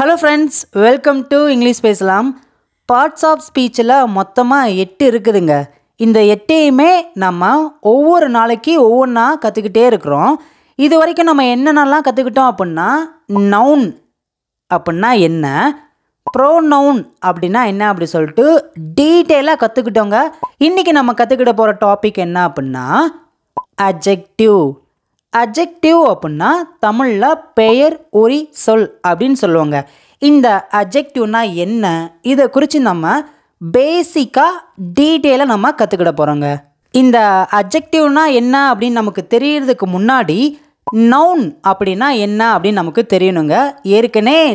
Hello friends, welcome to English பேசலாம். Parts of ஸ்பீச்சில் மொத்தமாக 8 இருக்குதுங்க. இந்த 8ஐயுமே நம்ம ஒவ்வொரு நாளைக்கு ஒவ்வொன்றா கற்றுக்கிட்டே இருக்கிறோம். இது வரைக்கும் நம்ம என்னென்னலாம் கற்றுக்கிட்டோம் அப்படின்னா, நவுன் அப்படின்னா என்ன, ப்ரோனவுன் அப்படின்னா என்ன அப்படி சொல்லிட்டு டீட்டெயிலாக கற்றுக்கிட்டோங்க. இன்றைக்கி நம்ம கற்றுக்கிட்ட போகிற டாபிக் என்ன அப்படின்னா அட்ஜெக்டிவ். அட்ஜெக்டிவ் அப்படின்னா தமிழில் பெயர் உரி சொல் அப்படின்னு சொல்லுவாங்க. இந்த அட்ஜெக்டிவ்னா என்ன, இதை குறித்து நம்ம பேசிக்காக டீட்டெயிலாக நம்ம கற்றுக்கிட போகிறோங்க. இந்த அட்ஜெக்டிவ்னா என்ன அப்படின்னு நமக்கு தெரியறதுக்கு முன்னாடி நவுன் அப்படின்னா என்ன அப்படின்னு நமக்கு தெரியணுங்க. ஏற்கனவே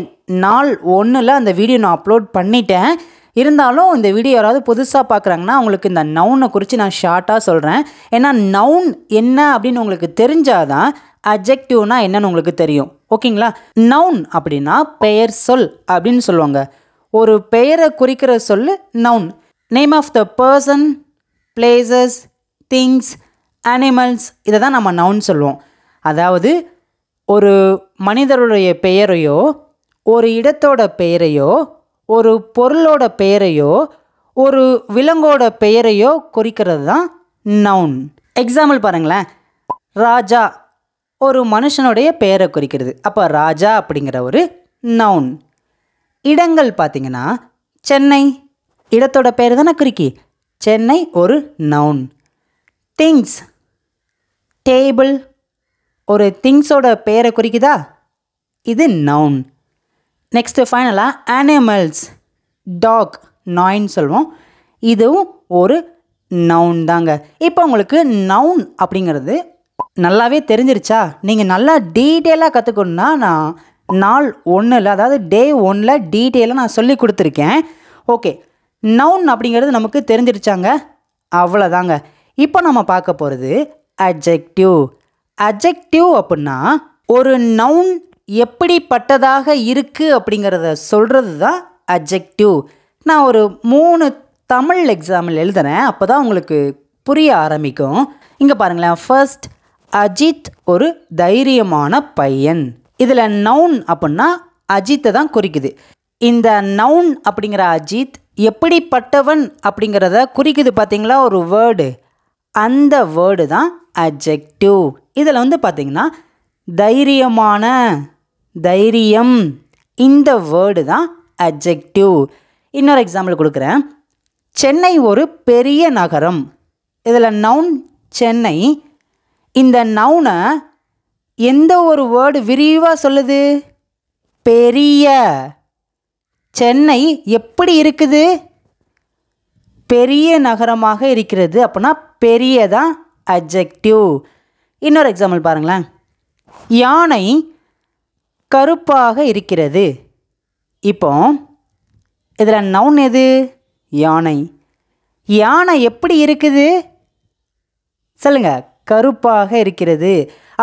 நாள் 1ல் அந்த வீடியோ நான் அப்லோட் பண்ணிட்டேன். இருந்தாலும் இந்த வீடியோ யாராவது புதுசாக பார்க்குறாங்கன்னா அவங்களுக்கு இந்த நவுனை குறித்து நான் ஷார்ட்டாக சொல்கிறேன். ஏன்னா நவுன் என்ன அப்படின்னு உங்களுக்கு தெரிஞ்சாதான் அட்ஜெக்டிவ்னா என்னன்னு உங்களுக்கு தெரியும். ஓகேங்களா? நவுன் அப்படின்னா பெயர் சொல் அப்படின்னு சொல்லுவாங்க. ஒரு பெயரை குறிக்கிற சொல் noun. Name of the person, places, things, animals, இதை தான் நம்ம நவுன் சொல்லுவோம். அதாவது ஒரு மனிதருடைய பெயரையோ, ஒரு இடத்தோட பெயரையோ, ஒரு பொருளோட பெயரையோ, ஒரு விலங்கோட பெயரையோ குறிக்கிறது தான் நவுன். எக்ஸாம்பிள் பாருங்களேன். ராஜா ஒரு மனுஷனுடைய பெயரை குறிக்கிறது. அப்போ ராஜா அப்படிங்கிற ஒரு நவுன். இடங்கள் பார்த்திங்கன்னா சென்னை இடத்தோட பெயர் தானே குறிக்கி. சென்னை ஒரு நவுன். திங்ஸ், டேபிள் ஒரு திங்ஸோட பெயரை குறிக்குதா, இது நவுன். நெக்ஸ்ட்டு ஃபைனலாக அனிமல்ஸ், டாக் நாயின்னு சொல்லுவோம். இதுவும் ஒரு நவுன் தாங்க. இப்போ உங்களுக்கு நவுன் அப்படிங்கிறது நல்லாவே தெரிஞ்சிருச்சா? நீங்கள் நல்லா டீட்டெயிலாக கற்றுக்கணுன்னா நான் நாள் 1ல் அதாவது டே 1ல் டீட்டெயிலாக நான் சொல்லி கொடுத்துருக்கேன். ஓகே, நவுன் அப்படிங்கிறது நமக்கு தெரிஞ்சிருச்சாங்க. அவ்வளோதாங்க. இப்போ நம்ம பார்க்க போகிறது அட்ஜெக்டிவ். அட்ஜெக்டிவ் அப்படின்னா ஒரு நவுன் எப்படிப்பட்டதாக இருக்குது அப்படிங்கிறத சொல்கிறது தான் அட்ஜெக்டிவ். நான் ஒரு 3 தமிழ் எக்ஸாம்பிள் எழுதுறேன், அப்போ தான் உங்களுக்கு புரிய ஆரம்பிக்கும். இங்கே பாருங்களேன். ஃபர்ஸ்ட், அஜித் ஒரு தைரியமான பையன். இதில் நவுன் அப்படின்னா அஜித்தை தான் குறிக்குது. இந்த நவுன் அப்படிங்கிற அஜித் எப்படிப்பட்டவன் அப்படிங்கிறத குறிக்குது பார்த்தீங்களா ஒரு வேர்டு. அந்த வேர்டு தான் அட்ஜெக்டிவ். இதில் பார்த்திங்கன்னா தைரியமான, தைரியம், இந்த வேர்டு தான் அட்ஜெக்டிவ். இன்னொரு எக்ஸாம்பிள் கொடுக்குறேன். சென்னை ஒரு பெரிய நகரம். இதில் நவுன் சென்னை. இந்த நவுனை எந்த ஒரு வேர்டு விரிவாக சொல்லுது? பெரிய. சென்னை எப்படி இருக்குது? பெரிய நகரமாக இருக்கிறது. அப்படின்னா பெரிய தான் அட்ஜெக்டிவ். இன்னொரு எக்ஸாம்பிள் பாருங்களேன். யானை கருப்பாக இருக்கிறது. இப்போ இதில் நவுன் எது? யானை. யானை எப்படி இருக்குது சொல்லுங்க? கருப்பாக இருக்கிறது.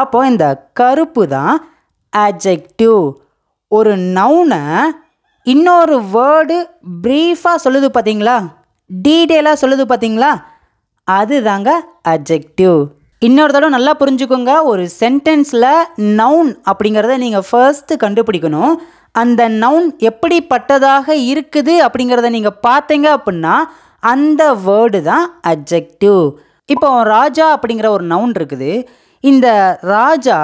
அப்போ இந்த கருப்பு தான் அட்ஜெக்டிவ். ஒரு நவுனை இன்னொரு வேர்டு ப்ரீஃபாக சொல்லுது பார்த்தீங்களா, டீட்டெயிலாக சொல்லுது பார்த்தீங்களா, அதுதாங்க அட்ஜெக்டிவ். இன்னொரு தடவை நல்லா புரிஞ்சுக்கோங்க. ஒரு சென்டென்ஸில் நவுன் அப்படிங்கிறத நீங்கள் ஃபர்ஸ்ட்டு கண்டுபிடிக்கணும். அந்த நவுன் எப்படிப்பட்டதாக இருக்குது அப்படிங்கிறத நீங்கள் பார்த்தீங்க அப்படின்னா அந்த வேர்டு தான் அட்ஜெக்டிவ். இப்போ ராஜா அப்படிங்கிற ஒரு நவுன் இருக்குது. இந்த ராஜா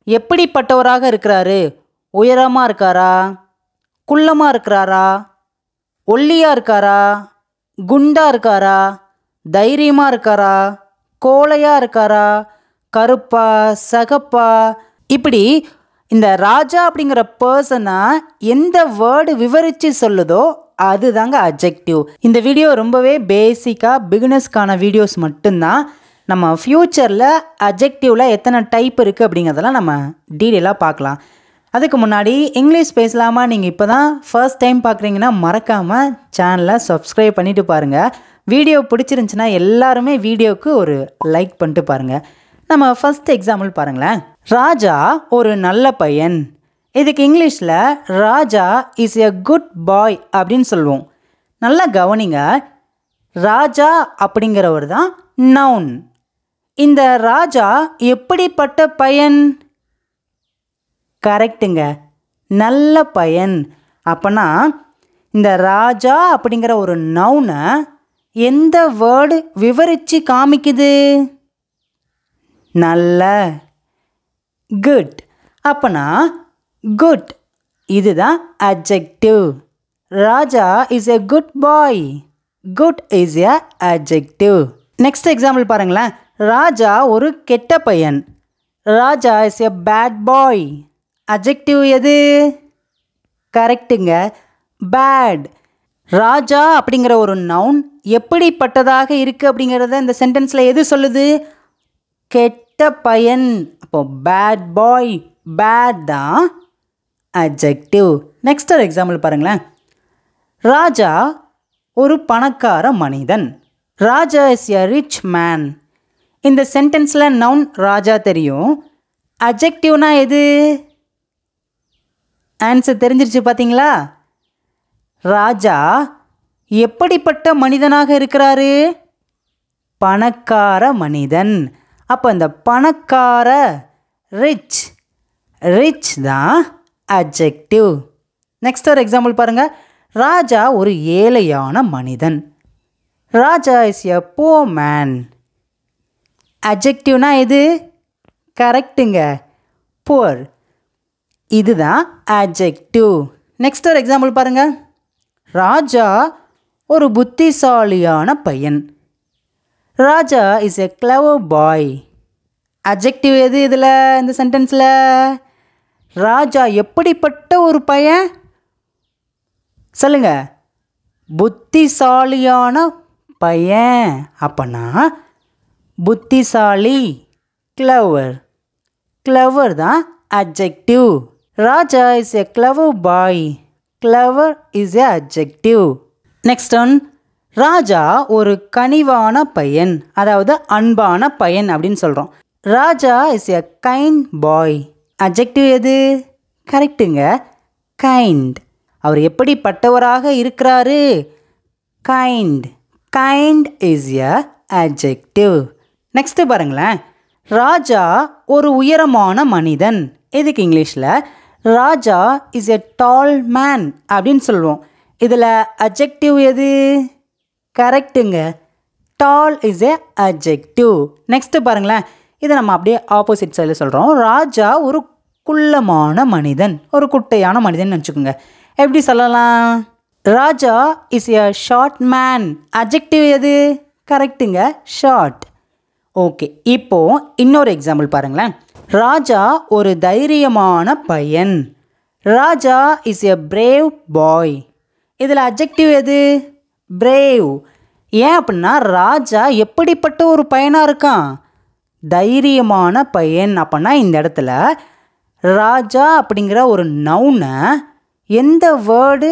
எப்படிப்பட்டவராக இருக்கிறாரு? உயரமாக இருக்காரா, குள்ளமாக இருக்கிறாரா, ஒல்லியாக இருக்காரா, குண்டாக இருக்காரா, தைரியமாக இருக்காரா, கோழையாக இருக்காரா, கருப்பா, சகப்பா, இப்படி இந்த ராஜா அப்படிங்கிற பர்சனை எந்த வேர்டு விவரித்து சொல்லுதோ அதுதாங்க அட்ஜெக்டிவ். இந்த வீடியோ ரொம்பவே பேசிக்காக பிகினர்ஸ்க்கான வீடியோஸ் மட்டும்தான். நம்ம ஃப்யூச்சரில் அட்ஜெக்டிவில் எத்தனை டைப் இருக்குது அப்படிங்கிறதெல்லாம் நம்ம டீட்டெயிலாக பார்க்கலாம். அதுக்கு முன்னாடி இங்கிலீஷ் பேசலாமா நீங்கள் இப்போ தான் ஃபர்ஸ்ட் டைம் பார்க்குறீங்கன்னா மறக்காமல் சேனலை சப்ஸ்கிரைப் பண்ணிவிட்டு பாருங்கள். வீடியோ பிடிச்சிருந்துச்சின்னா எல்லாருமே வீடியோவுக்கு ஒரு லைக் பண்ணிட்டு பாருங்கள். நம்ம ஃபர்ஸ்ட் எக்ஸாம்பிள் பாருங்களேன். ராஜா ஒரு நல்ல பையன். இதுக்கு இங்கிலீஷில் ராஜா இஸ் எ குட் பாய் அப்படின்னு சொல்லுவோம். நல்லா கவனிங்க. ராஜா அப்படிங்கிறவர் தான் நவுன். இந்த ராஜா எப்படிப்பட்ட பையன்? கரெக்டுங்க, நல்ல பையன். அப்போனா இந்த ராஜா அப்படிங்கிற ஒரு நவுனை எந்த வேர்டு விவரித்து காமிக்குது? நல்ல, குட். அப்போனா குட் இதுதான் adjective. Raja is a good boy. Good is a adjective. Next example பாருங்களேன். ராஜா ஒரு கெட்ட பையன். Raja is a bad boy. adjective எது? கரெக்டுங்க, பேட். ராஜா அப்படிங்கிற ஒரு நவுன் எப்படிப்பட்டதாக இருக்குது அப்படிங்கிறத இந்த சென்டென்ஸில் எது சொல்லுது? கெட்ட பையன். அப்போ பேட் பாய், பேட் தான் adjective. நெக்ஸ்ட் ஒரு எக்ஸாம்பிள் பாருங்களேன். ராஜா ஒரு பணக்கார மனிதன். ராஜா இஸ் எ ரிச் மேன். இந்த சென்டென்ஸில் நவுன் ராஜா தெரியும். adjectiveனா எது? ஆன்சர் தெரிஞ்சிருச்சு பார்த்தீங்களா? ராஜா எப்படிப்பட்ட மனிதனாக இருக்கிறாரு? பணக்கார மனிதன். அப்போ இந்த பணக்கார, ரிச், ரிச் தான் adjective. நெக்ஸ்ட் ஒரு எக்ஸாம்பிள் பாருங்கள். ராஜா ஒரு ஏழையான மனிதன். ராஜா இஸ் எ புவர் மேன். adjectiveனா எது? கரெக்டுங்க, புவர். இதுதான் adjective. நெக்ஸ்ட் ஒரு எக்ஸாம்பிள் பாருங்கள். ராஜா ஒரு புத்திசாலியான பையன். Raja is a clever boy. adjective எது இதில், இந்த சென்டென்ஸில்? ராஜா எப்படிப்பட்ட ஒரு பையன் சொல்லுங்க? புத்திசாலியான பையன். அப்போனா புத்திசாலி, clever. clever தான் adjective. Raja is a clever boy. clever is a adjective. Next one. Raja ஒரு கனிவான பையன், அதாவது அன்பான பையன் அப்படின்னு சொல்கிறோம். Raja is a kind boy. adjective எது? கரெக்டுங்க, கைண்ட். அவர் எப்படிப்பட்டவராக இருக்கிறாரு? Kind. Kind is a adjective. Next பாருங்களேன். ராஜா ஒரு உயரமான மனிதன். இதுக்கு இங்கிலீஷில் ராஜா இஸ் எ டால் மேன் அப்படின்னு சொல்லுவோம். இதில் adjective எது? கரெக்டுங்க, டால் இஸ் எ adjective. நெக்ஸ்ட்டு பாருங்களேன். இதை நம்ம அப்படியே ஆப்போசிட் சைடில் சொல்கிறோம். ராஜா ஒரு குள்ளமான மனிதன், ஒரு குட்டையான மனிதன் நினச்சிக்கோங்க. எப்படி சொல்லலாம்? Raja is a short man. adjective எது? கரெக்டுங்க, ஷார்ட். ஓகே, இப்போது இன்னொரு எக்ஸாம்பிள் பாருங்களேன். ராஜா ஒரு தைரியமான பையன். ராஜா இஸ் எ பிரேவ் பாய். இதில் adjective எது? பிரேவ். ஏன் அப்படின்னா ராஜா எப்படிப்பட்ட ஒரு பையனாக இருக்கான்? தைரியமான பையன். அப்படின்னா இந்த இடத்துல ராஜா அப்படிங்கிற ஒரு நவுனை எந்த வேர்டு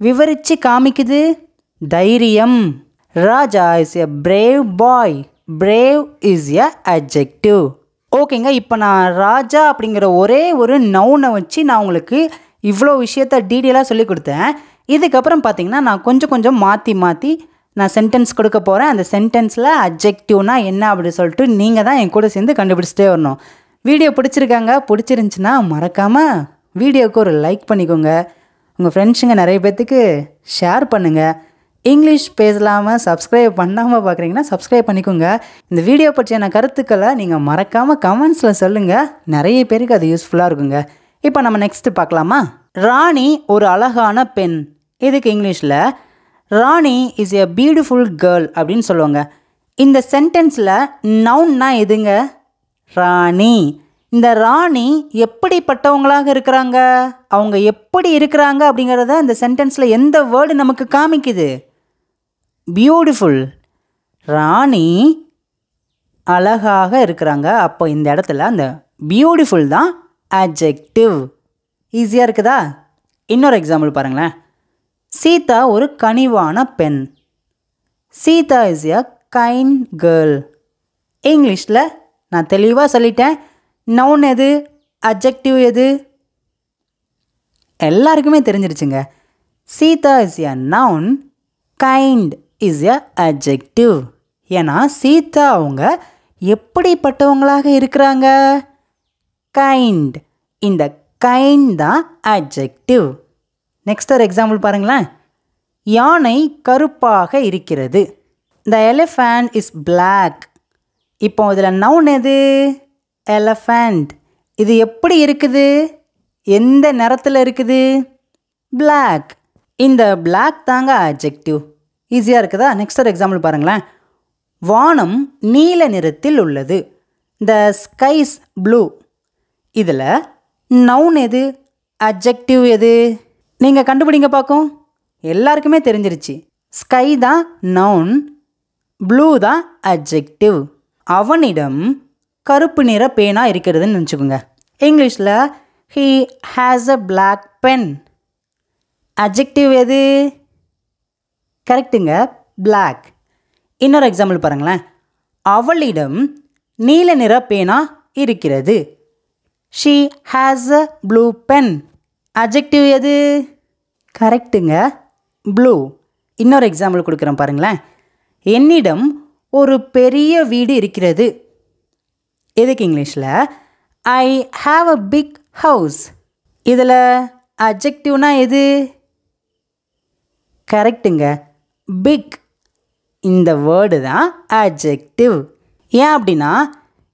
விவரித்து காமிக்குது? தைரியம். Raja is a brave boy. Brave is a adjective. ஓகேங்க, இப்போ நான் ராஜா அப்படிங்கிற ஒரே ஒரு நவுனை வச்சு நான் உங்களுக்கு இவ்வளோ விஷயத்த டீட்டெயிலாக சொல்லி கொடுத்தேன். இதுக்கப்புறம் பார்த்தீங்கன்னா நான் கொஞ்சம் மாற்றி நான் சென்டென்ஸ் கொடுக்க போகிறேன். அந்த சென்டென்ஸில் adjectiveனா என்ன அப்படின்னு சொல்லிட்டு நீங்கள் தான் என் கூட சேர்ந்து கண்டுபிடிச்சிட்டே வரணும். வீடியோ பிடிச்சிருந்துச்சுன்னா மறக்காமல் வீடியோவுக்கு ஒரு லைக் பண்ணிக்கோங்க. உங்கள் ஃப்ரெண்ட்ஸுங்க நிறைய பேர்த்துக்கு ஷேர் பண்ணுங்கள். இங்கிலீஷ் பேசலாமல் சப்ஸ்கிரைப் பண்ணாமல் பார்க்குறீங்கன்னா சப்ஸ்கிரைப் பண்ணிக்கோங்க. இந்த வீடியோ பற்றியான கருத்துக்களை நீங்கள் மறக்காமல் கமெண்ட்ஸில் சொல்லுங்கள். நிறைய பேருக்கு அது யூஸ்ஃபுல்லாக இருக்குங்க. இப்போ நம்ம நெக்ஸ்ட்டு பார்க்கலாமா? ராணி ஒரு அழகான பெண். இதுக்கு இங்கிலீஷில் ராணி இஸ் எ பியூட்டிஃபுல் கேர்ள் அப்படின்னு சொல்லுவாங்க. இந்த சென்டென்ஸில் நவுன்னா எதுங்க? ராணி. இந்த ராணி எப்படிப்பட்டவங்களாக இருக்கிறாங்க? அவங்க எப்படி இருக்கிறாங்க அப்படிங்கிறத இந்த சென்டென்ஸில் எந்த வேர்டு நமக்கு காமிக்குது? பியூட்டிஃபுல். ராணி அழகாக இருக்கிறாங்க. அப்போ இந்த இடத்துல அந்த பியூட்டிஃபுல் தான் adjective. ஈஸியாக இருக்குதா? இன்னொரு எக்ஸாம்பிள் பாருங்களேன். சீதா ஒரு கனிவான பெண். Sita is a kind girl. இங்கிலீஷில் நான் தெளிவாக சொல்லிட்டேன். நவுன் எது? adjective எது? எல்லாருக்குமே தெரிஞ்சிருச்சுங்க. Sita is a noun, kind is a adjective. ஏன்னா சீதா அவங்க எப்படிப்பட்டவங்களாக இருக்கிறாங்க? கைண்ட். இந்த கைண்ட் தான் adjective. நெக்ஸ்ட் ஒரு எக்ஸாம்பிள் பாருங்களேன். யானை கருப்பாக இருக்கிறது. The elephant is black. இப்போ இதில் நவுன் எது? elephant. இது எப்படி இருக்குது? எந்த நிறத்தில் இருக்குது? black. இந்த black தாங்க adjective. ஈஸியாக இருக்குதா? நெக்ஸ்ட் ஒரு எக்ஸாம்பிள் பாருங்களேன். வானம் நீல நிறத்தில் உள்ளது. The sky is blue. இதில் நவுன் எது? adjective எது? நீங்கள் கண்டுபிடிங்க பார்க்கும். எல்லாருக்குமே தெரிஞ்சிருச்சு. ஸ்கை தான் நவுன், ப்ளூ தான் adjective. அவனிடம் கருப்பு நிற பேனா இருக்கிறதுன்னு நினச்சிக்கோங்க. இங்கிலீஷில் he has a black pen. adjective எது? கரெக்டுங்க, black. இன்னொரு எக்ஸாம்பிள் பாருங்களேன். அவளிடம் நீல நிற பேனா இருக்கிறது. she has a blue pen. adjective எது? கரெக்டுங்க, ப்ளூ. இன்னொரு எக்ஸாம்பிள் கொடுக்குறேன் பாருங்களேன். என்னிடம் ஒரு பெரிய வீடு இருக்கிறது. எதுக்கு இங்கிலீஷில் I have a big house. இதில் அட்ஜெக்டிவ்னா எது? கரெக்டுங்க, பிக். இந்த வேர்டு தான் அட்ஜெக்டிவ். ஏன் அப்படின்னா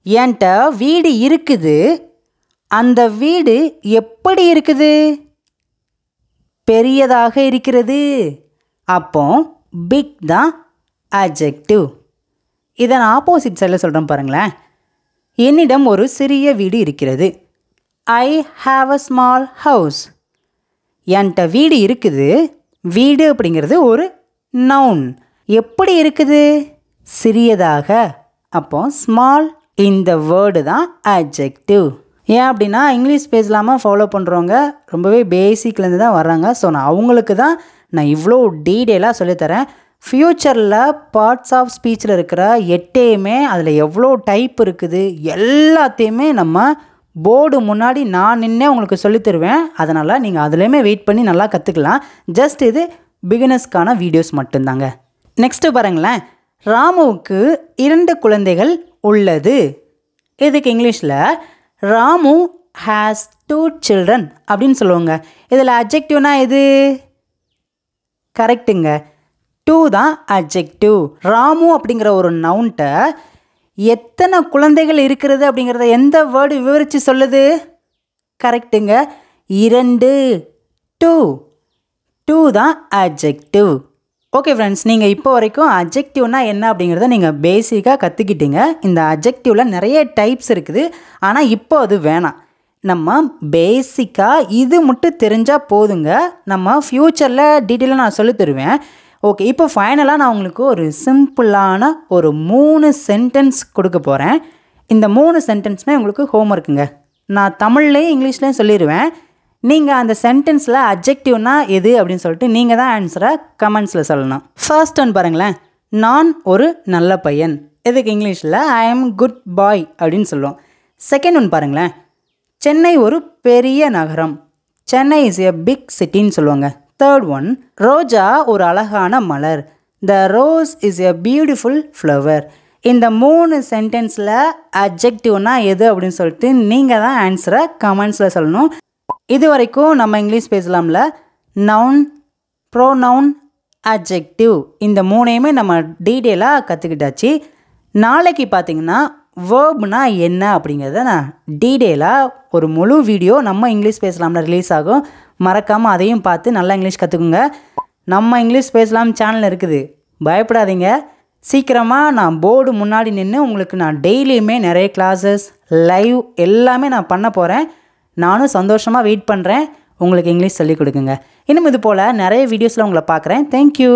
என்கிட்ட வீடு இருக்குது, அந்த வீடு எப்படி இருக்குது? பெரியதாக இருக்கிறது. அப்போ பிக் தான் adjective. இதை நான் ஆப்போசிட் சைடில் சொல்கிறேன் பாருங்களேன். என்னிடம் ஒரு சிறிய வீடு இருக்கிறது. ஐ ஹாவ் அ ஸ்மால் ஹவுஸ். என்கிட்ட வீடு இருக்குது. வீடு அப்படிங்கிறது ஒரு நவுன். எப்படி இருக்குது? சிறியதாக. அப்போ ஸ்மால். இந்த வேர்டு தான் adjective. ஏன் அப்படின்னா இங்கிலீஷ் பேசலாமல் ஃபாலோ பண்ணுறவங்க ரொம்பவே பேசிக்லேருந்து தான் வர்றாங்க. ஸோ நான் அவங்களுக்கு தான் நான் இவ்வளோ டீட்டெயிலாக சொல்லித்தரேன். ஃப்யூச்சரில் பார்ட்ஸ் ஆஃப் ஸ்பீச்சில் இருக்கிற 8 அதில் எவ்வளோ டைப் இருக்குது எல்லாத்தையுமே நம்ம போர்டு முன்னாடி நான் நின்று உங்களுக்கு சொல்லித்தருவேன். அதனால் நீங்கள் அதுலேயுமே வெயிட் பண்ணி நல்லா கற்றுக்கலாம். ஜஸ்ட் இது பிகினர்ஸ்க்கான வீடியோஸ் மட்டும்தாங்க. நெக்ஸ்ட்டு பாருங்களேன். ராமுவுக்கு 2 குழந்தைகள் உள்ளது. இதுக்கு இங்கிலீஷில் ராமு ஹேஸ் 2 children அப்படின்னு சொல்லுவாங்க. இதில் அட்ஜெக்டிவ்னா எது? கரெக்டுங்க, 2 தான் அட்ஜெக்டிவ். ராமு அப்படிங்கிற ஒரு நவுன்ட்ட எத்தனை குழந்தைகள் இருக்கிறது அப்படிங்கிறத எந்த வேர்டு விவரித்து சொல்லுது? கரெக்டுங்க, 2. 2 தான் அட்ஜெக்டிவ். ஓகே ஃப்ரெண்ட்ஸ், நீங்கள் இப்போ வரைக்கும் அட்ஜெக்டிவ்னா என்ன அப்படிங்கிறத நீங்கள் பேசிக்காக கற்றுக்கிட்டீங்க. இந்த அட்ஜெக்டிவில் நிறைய டைப்ஸ் இருக்குது. ஆனால் இப்போ அது வேணாம். நம்ம பேசிக்காக இது மட்டும் தெரிஞ்சால் போதுங்க. நம்ம ஃப்யூச்சரில் டீட்டெயிலாக நான் சொல்லி தருவேன். ஓகே, இப்போ ஃபைனலாக நான் உங்களுக்கு ஒரு சிம்பிளான ஒரு 3 சென்டென்ஸ் கொடுக்க போகிறேன். இந்த 3 சென்டென்ஸுமே உங்களுக்கு ஹோம்ஒர்க்குங்க. நான் தமிழ்லேயும் இங்கிலீஷ்லேயும் சொல்லிடுவேன். நீங்கள் அந்த சென்டென்ஸில் அட்ஜெக்டிவ்னா எது அப்படின்னு சொல்லிட்டு நீங்கள் தான் ஆன்சரை கமெண்ட்ஸில் சொல்லணும். ஃபர்ஸ்ட் ஒன் பாருங்களேன். நான் ஒரு நல்ல பையன். இதுக்கு இங்கிலீஷில் ஐ ஆம் குட் பாய் அப்படின்னு சொல்லுவோம். செகண்ட் ஒன் பாருங்களேன். சென்னை ஒரு பெரிய நகரம். சென்னை இஸ் எ பிக் சிட்டின்னு சொல்லுவாங்க. தேர்ட் ஒன், ரோஜா ஒரு அழகான மலர். The rose is a beautiful flower. இந்த 3 சென்டென்ஸில் அட்ஜெக்டிவ்னா எது அப்படின்னு சொல்லிட்டு நீங்கள் தான் ஆன்சரை கமெண்ட்ஸில் சொல்லணும். இது வரைக்கும் நம்ம இங்கிலீஷ் பேசலாம்ல நவுன், ப்ரோனவுன், அட்ஜெக்டிவ் இந்த 3ஐயுமே நம்ம டீட்டெயிலாக கற்றுக்கிட்டாச்சு. நாளைக்கு பார்த்தீங்கன்னா வேர்ப்னா என்ன அப்படிங்கிறத நான் டீட்டெயிலாக ஒரு முழு வீடியோ நம்ம இங்கிலீஷ் பேசலாம்ல ரிலீஸ் ஆகும். மறக்காமல் அதையும் பார்த்து நல்லா இங்கிலீஷ் கற்றுக்குங்க. நம்ம இங்கிலீஷ் பேசலாம் சேனல் இருக்குது, பயப்படாதீங்க. சீக்கிரமாக நான் போர்டு முன்னாடி நின்று உங்களுக்கு நான் டெய்லியுமே நிறைய கிளாஸஸ் லைவ் எல்லாமே நான் பண்ண போகிறேன். நானும் சந்தோஷமாக வெயிட் பண்ணுறேன். உங்களுக்கு இங்கிலீஷ் சொல்லிக் கொடுக்குங்க. இன்னும் இது போல் நிறைய வீடியோஸில் உங்களை பார்க்குறேன். தேங்க்யூ.